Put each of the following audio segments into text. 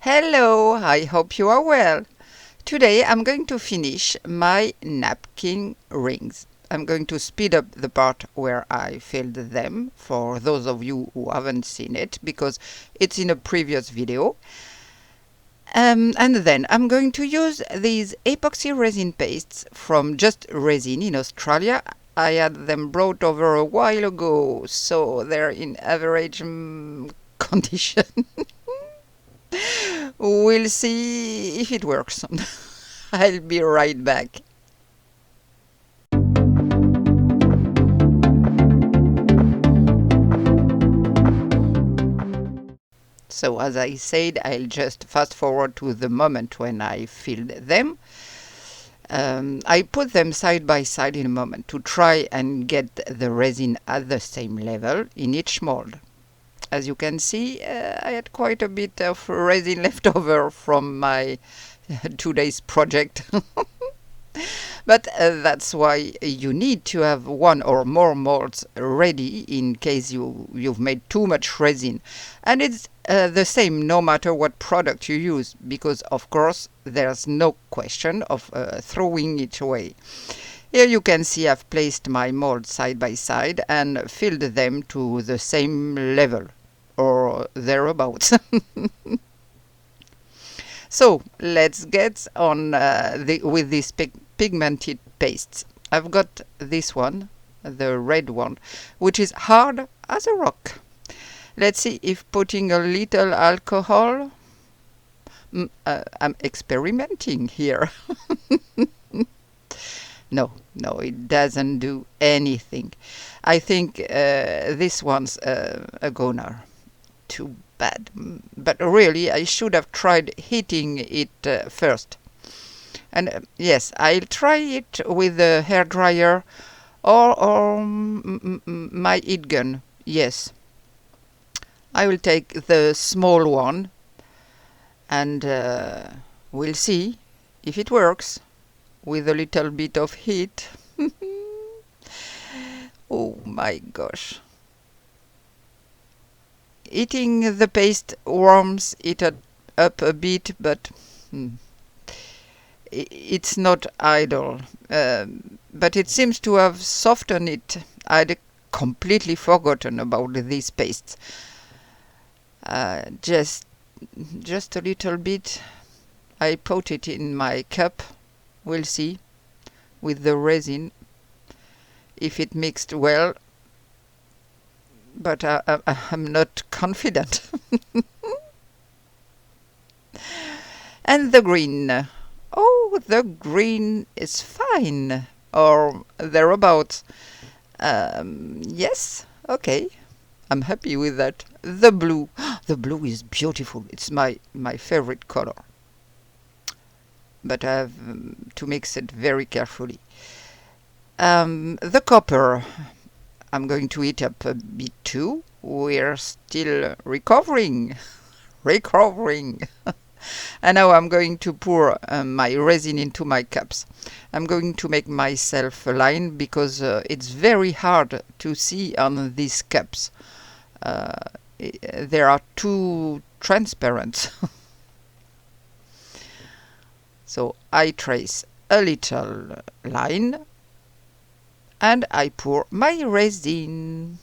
Hello, I hope you are well. Today I'm going to finish my napkin rings. I'm going to speed up the part where I filled them for those of you who haven't seen it because it's in a previous video. And then I'm going to use these epoxy resin pastes from Just Resin in Australia. I had them brought over a while ago, so they're in average condition. We'll see if it works. I'll be right back. So as I said, I'll just fast forward to the moment when I filled them. I put them side by side in a moment to try and get the resin at the same level in each mold. As you can see, I had quite a bit of resin left over from my 2 days project. But that's why you need to have one or more molds ready in case you've made too much resin. And it's the same no matter what product you use, because of course there's no question of throwing it away. Here you can see I've placed my molds side by side and filled them to the same level, or thereabouts. So let's get on with these pigmented pastes. I've got this one, the red one, which is hard as a rock. Let's see if putting a little alcohol... I'm experimenting here. No, it doesn't do anything. I think this one's a goner. Too bad. But really, I should have tried heating it first. And yes, I'll try it with the hairdryer or my heat gun. Yes. I will take the small one and we'll see if it works with a little bit of heat. Oh my gosh. Heating the paste warms it up a bit, but it's not ideal. But it seems to have softened it. I'd completely forgotten about these pastes. Just a little bit. I put it in my cup. We'll see with the resin if it mixed well. But I'm not confident. And the green. Oh, the green is fine. Or thereabouts. Yes, okay. I'm happy with that. The blue. The blue is beautiful. It's my favorite color. But I have to mix it very carefully. The copper. I'm going to heat up a bit too. We're still recovering. And now I'm going to pour my resin into my cups. I'm going to make myself a line because it's very hard to see on these cups. They are too transparent. So I trace a little line and I pour my resin.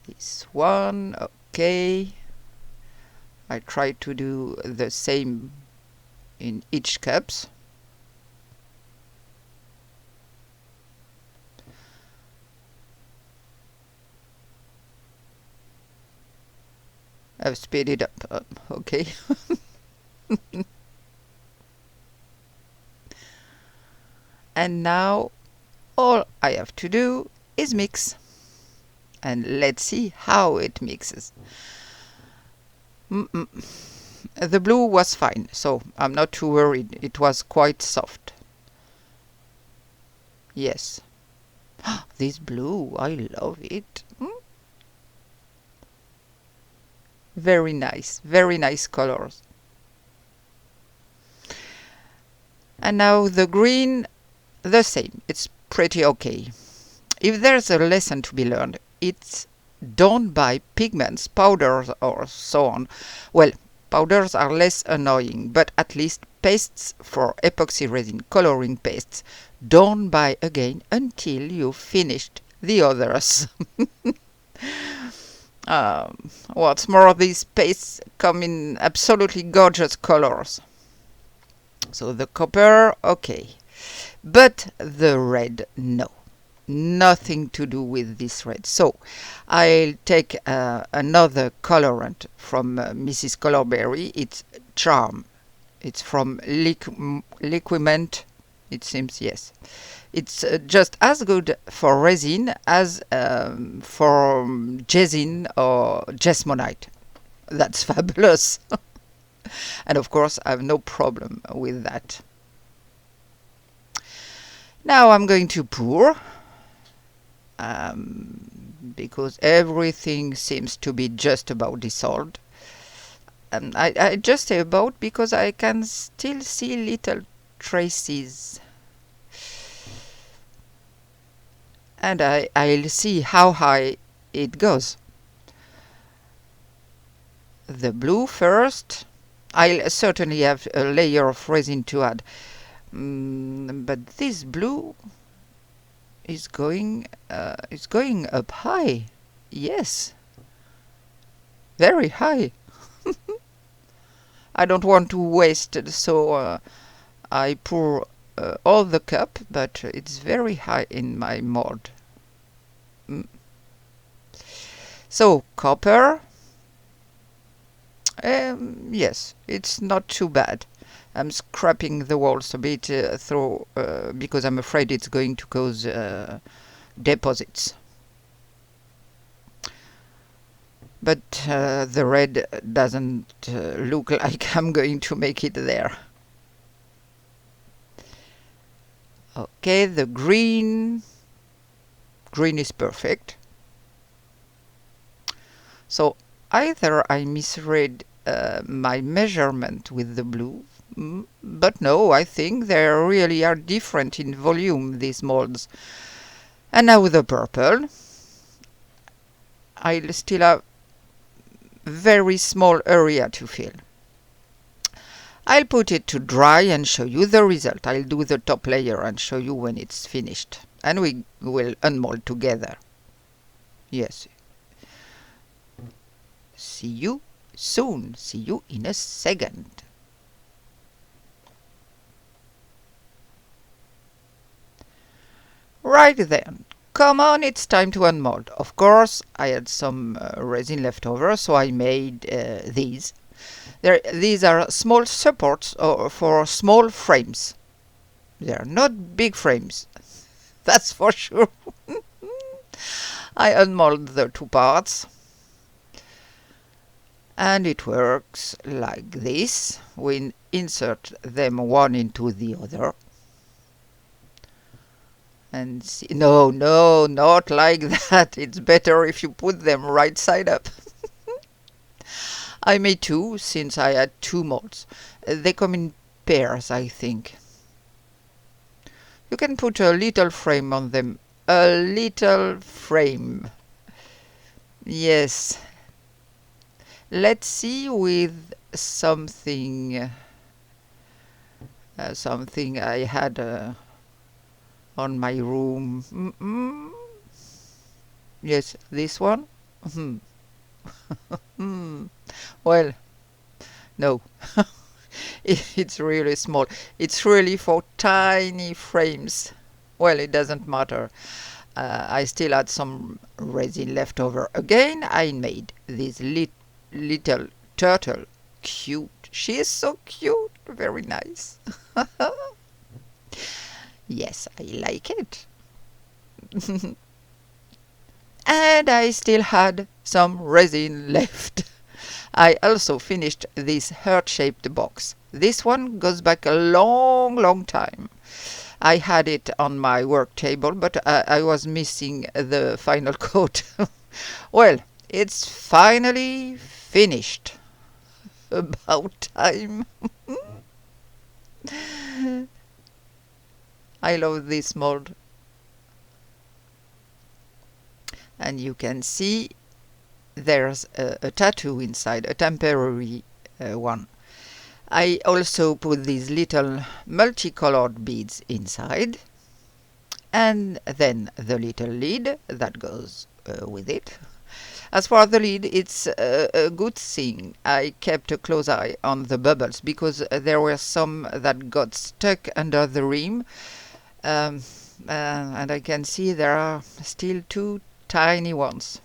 This one, okay. I try to do the same in each cups. I've speeded up, okay. And now all I have to do is mix. And let's see how it mixes. The blue was fine, so I'm not too worried. It was quite soft. Yes. This blue, I love it. Very nice colors. And now the green, the same. It's pretty okay. If there's a lesson to be learned, it's don't buy pigments, powders or so on. Well, Powders are less annoying, but at least pastes for epoxy resin coloring pastes don't buy again until you've finished the others. What's more, these pastes come in absolutely gorgeous colors. So the copper, okay, but the red, no. Nothing to do with this red. So I'll take another colorant from Mrs. Colorberry. It's Charm. It's from Liqu-Ment, it seems, yes. It's just as good for resin as for Resin or Jesmonite. That's fabulous. And of course, I have no problem with that. Now I'm going to pour. Because everything seems to be just about dissolved. I just say about because I can still see little traces. And I'll see how high it goes. The blue first. I'll certainly have a layer of resin to add. But this blue is going up high. Yes. Very high. I don't want to waste it, so I pour all the cup, but it's very high in my mold. So copper, yes, it's not too bad. I'm scraping the walls a bit through because I'm afraid it's going to cause deposits. But the red doesn't look like I'm going to make it there. Okay, the green is perfect. So either I misread my measurement with the blue, but no, I think they really are different in volume, these molds. And now with the purple, I'll still have very small area to fill. I'll put it to dry and show you the result. I'll do the top layer and show you when it's finished. And we will unmold together. Yes. See you soon. See you in a second. Right then. Come on, it's time to unmold. Of course, I had some resin left over, so I made these. These are small supports for small frames. They are not big frames, that's for sure. I unmold the two parts. And it works like this. We insert them one into the other. And see, no, not like that. It's better if you put them right side up. I made two since I had two molds. They come in pairs, I think. You can put a little frame on them. A little frame. Yes. Let's see with something I had on my room. Yes, this one. Well, no. It's really small. It's really for tiny frames. Well, it doesn't matter. I still had some resin left over. Again, I made this little turtle. Cute. She is so cute. Very nice. Yes, I like it. And I still had some resin left. I also finished this heart-shaped box. This one goes back a long time. I had it on my work table, but I was missing the final coat. Well, it's finally finished. About time. I love this mold. And you can see there's a tattoo inside, a temporary one. I also put these little multicolored beads inside, and then the little lid that goes with it. As for the lid, it's a good thing I kept a close eye on the bubbles, because there were some that got stuck under the rim, and I can see there are still 2 tiny ones.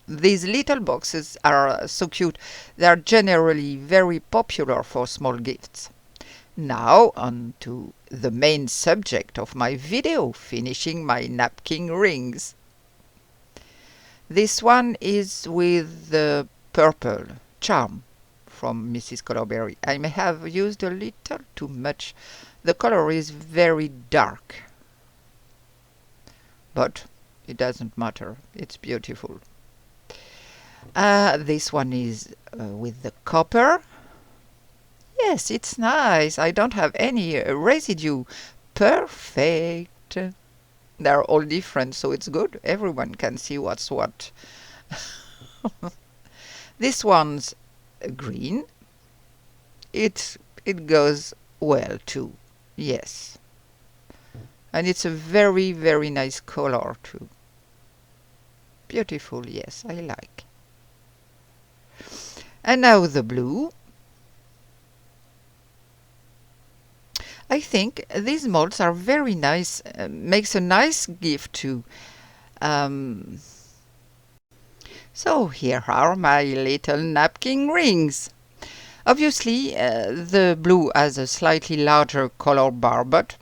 These little boxes are so cute. They are generally very popular for small gifts. Now on to the main subject of my video, finishing my napkin rings. This one is with the purple charm from Mrs. Colorberry. I may have used a little too much. The color is very dark, but it doesn't matter. It's beautiful. This one is with the copper. Yes, it's nice. I don't have any residue. Perfect. They're all different, so it's good. Everyone can see what's what. This one's green. It goes well too. Yes. And it's a very, very nice color too. Beautiful, yes, I like. And now the blue. I think these molds are very nice, makes a nice gift too. So here are my little napkin rings. Obviously, the blue has a slightly larger color bar, but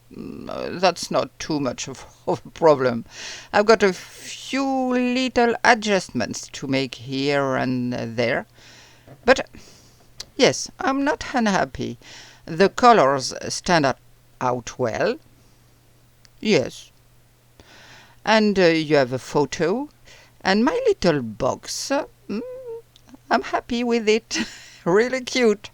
that's not too much of a problem. I've got a few little adjustments to make here and there, but yes, I'm not unhappy. The colors stand out well. Yes. And you have a photo. And my little box. I'm happy with it. Really cute.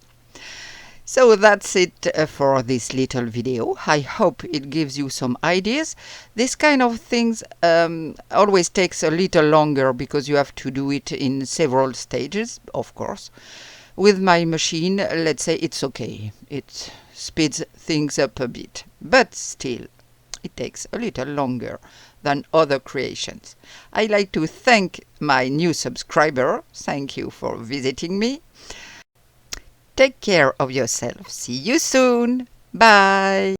So that's it for this little video. I hope it gives you some ideas. This kind of things always takes a little longer because you have to do it in several stages, of course. With my machine, let's say it's okay. It speeds things up a bit, but still, it takes a little longer than other creations. I'd like to thank my new subscriber. Thank you for visiting me. Take care of yourself. See you soon. Bye.